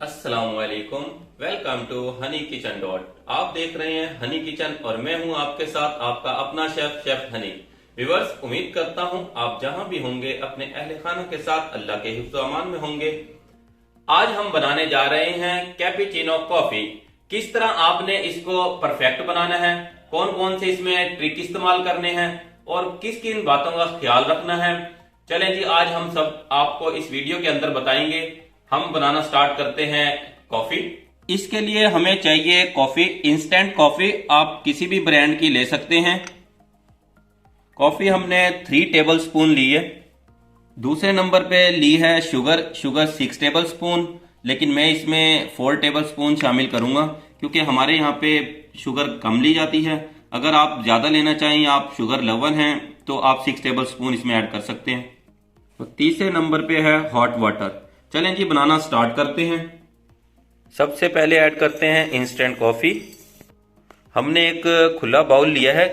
अस्सलामुअलैकुम। Welcome to Honey Kitchen dot. आप देख रहे हैं हनी किचन और मैं हूं आपके साथ आपका अपना शेफ हनी। व्यूअर्स, उम्मीद करता हूं आप जहां भी होंगे अपने अहले खाना के साथ अल्लाह के हिफ्ज़ व अमान में होंगे। आज हम बनाने जा रहे हैं कैपुचिनो कॉफी। किस तरह आपने इसको परफेक्ट बनाना है, कौन कौन से इसमें ट्रिक इस्तेमाल करने हैं और किस किन बातों का ख्याल रखना है, चलें जी आज हम सब आपको इस वीडियो के अंदर बताएंगे। हम बनाना स्टार्ट करते हैं कॉफी। इसके लिए हमें चाहिए कॉफी, इंस्टेंट कॉफी। आप किसी भी ब्रांड की ले सकते हैं। कॉफी हमने 3 टेबल स्पून ली है। दूसरे नंबर पे ली है शुगर 6 टेबल स्पून, लेकिन मैं इसमें 4 टेबल स्पून शामिल करूंगा क्योंकि हमारे यहाँ पे शुगर कम ली जाती है। अगर आप ज्यादा लेना चाहें, आप शुगर लवर हैं, तो आप 6 टेबल स्पून इसमें ऐड कर सकते हैं। तो तीसरे नंबर पे है हॉट वाटर। चलें जी बनाना स्टार्ट करते हैं। सबसे पहले ऐड करते हैं इंस्टेंट कॉफी। हमने एक खुला बाउल लिया है।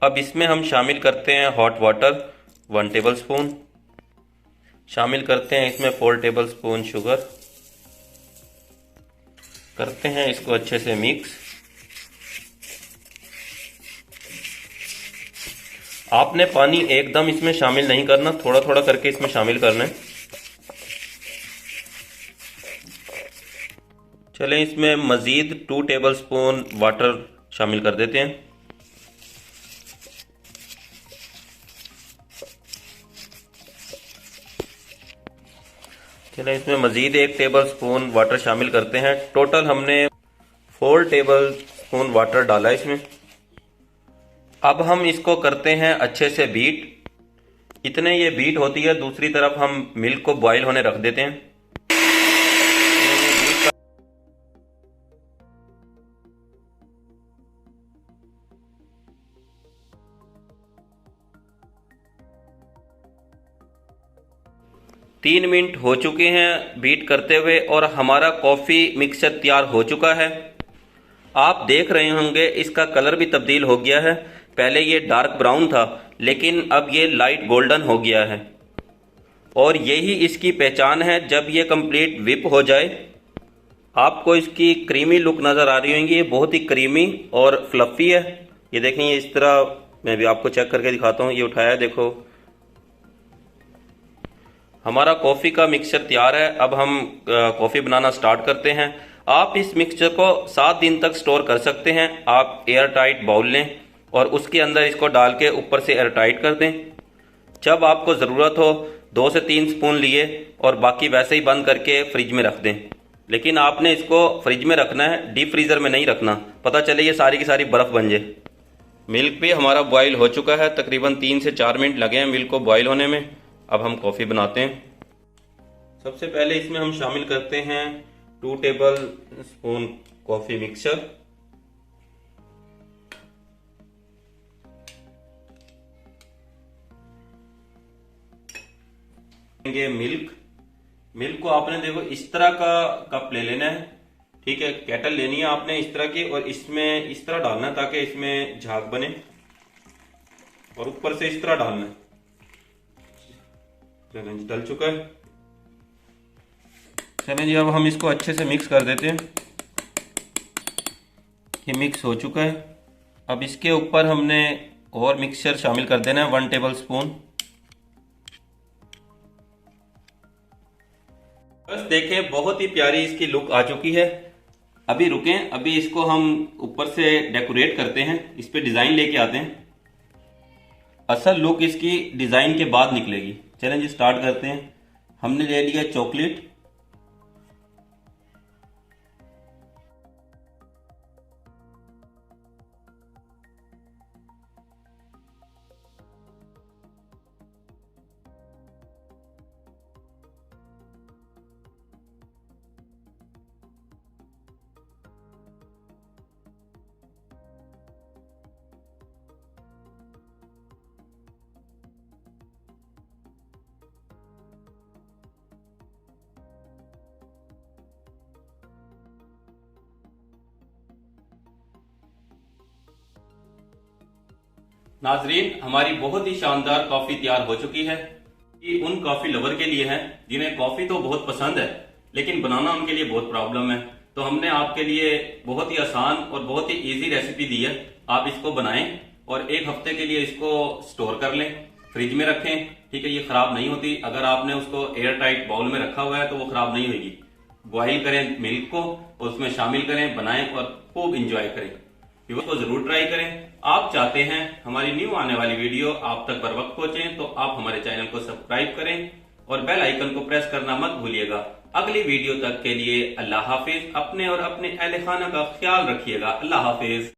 अब इसमें हम शामिल करते हैं हॉट वाटर 1 टेबल स्पून। शामिल करते हैं इसमें 4 टेबल स्पून शुगर। करते हैं इसको अच्छे से मिक्स। आपने पानी एकदम इसमें शामिल नहीं करना, थोड़ा थोड़ा करके इसमें शामिल करना है। चलें इसमें मजीद 2 टेबल स्पून वाटर शामिल कर देते हैं। चलें इसमें मजीद 1 टेबल स्पून वाटर शामिल करते हैं। टोटल हमने 4 टेबल स्पून वाटर डाला है इसमें। अब हम इसको करते हैं अच्छे से बीट। इतने ये बीट होती है, दूसरी तरफ हम मिल्क को बॉईल होने रख देते हैं। 3 मिनट हो चुके हैं बीट करते हुए और हमारा कॉफ़ी मिक्सचर तैयार हो चुका है। आप देख रहे होंगे इसका कलर भी तब्दील हो गया है। पहले ये डार्क ब्राउन था, लेकिन अब ये लाइट गोल्डन हो गया है। और यही इसकी पहचान है। जब ये कंप्लीट विप हो जाए, आपको इसकी क्रीमी लुक नज़र आ रही होगी। ये बहुत ही क्रीमी और फ्लफ़ी है। ये देखें, ये इस तरह, मैं भी आपको चेक करके दिखाता हूँ। ये उठाया, देखो हमारा कॉफ़ी का मिक्सचर तैयार है। अब हम कॉफ़ी बनाना स्टार्ट करते हैं। आप इस मिक्सचर को 7 दिन तक स्टोर कर सकते हैं। आप एयर टाइट बाउल लें और उसके अंदर इसको डाल के ऊपर से एयर टाइट कर दें। जब आपको ज़रूरत हो 2 से 3 स्पून लिए और बाकी वैसे ही बंद करके फ्रिज में रख दें। लेकिन आपने इसको फ्रिज में रखना है, डीप फ्रीज़र में नहीं रखना, पता चले ये सारी की सारी बर्फ़ बन जाए। मिल्क भी हमारा बॉयल हो चुका है। तकरीबन 3 से 4 मिनट लगे हैं मिल्क को बॉयल होने में। अब हम कॉफ़ी बनाते हैं। सबसे पहले इसमें हम शामिल करते हैं 2 table spoon coffee mixture. Milk को आपने देखो इस तरह का कप ले लेना है, ठीक है। केटल लेनी है आपने इस तरह की और इसमें इस तरह डालना है ताकि इसमें झाग बने, और ऊपर से इस तरह डालना है। चलें, डल चुका है। चलें जी अब हम इसको अच्छे से मिक्स कर देते हैं। ये मिक्स हो चुका है। अब इसके ऊपर हमने और मिक्सचर शामिल कर देना है 1 टेबल स्पून। बस देखें, बहुत ही प्यारी इसकी लुक आ चुकी है। अभी रुकें, अभी इसको हम ऊपर से डेकोरेट करते हैं, इस पे डिजाइन लेके आते हैं। असल लुक इसकी डिजाइन के बाद निकलेगी। चलें जी स्टार्ट करते हैं। हमने ले लिया चॉकलेट। नाजरीन, हमारी बहुत ही शानदार कॉफी तैयार हो चुकी है। ये उन कॉफी लवर के लिए है जिन्हें कॉफी तो बहुत पसंद है, लेकिन बनाना उनके लिए बहुत प्रॉब्लम है। तो हमने आपके लिए बहुत ही आसान और बहुत ही इजी रेसिपी दी है। आप इसको बनाएं और एक हफ्ते के लिए इसको स्टोर कर लें, फ्रिज में रखें। ठीक है, ये खराब नहीं होती। अगर आपने उसको एयर टाइट बाउल में रखा हुआ है तो वो खराब नहीं होगी। बॉइल करें मिल्क को और उसमें शामिल करें, बनाएं और खूब इंजॉय करें। इसको जरूर ट्राई करें। आप चाहते हैं हमारी न्यू आने वाली वीडियो आप तक बर वक्त पहुंचे तो आप हमारे चैनल को सब्सक्राइब करें और बेल आइकन को प्रेस करना मत भूलिएगा। अगली वीडियो तक के लिए अल्लाह हाफिज। अपने और अपने अहले खाना का ख्याल रखिएगा। अल्लाह हाफिज।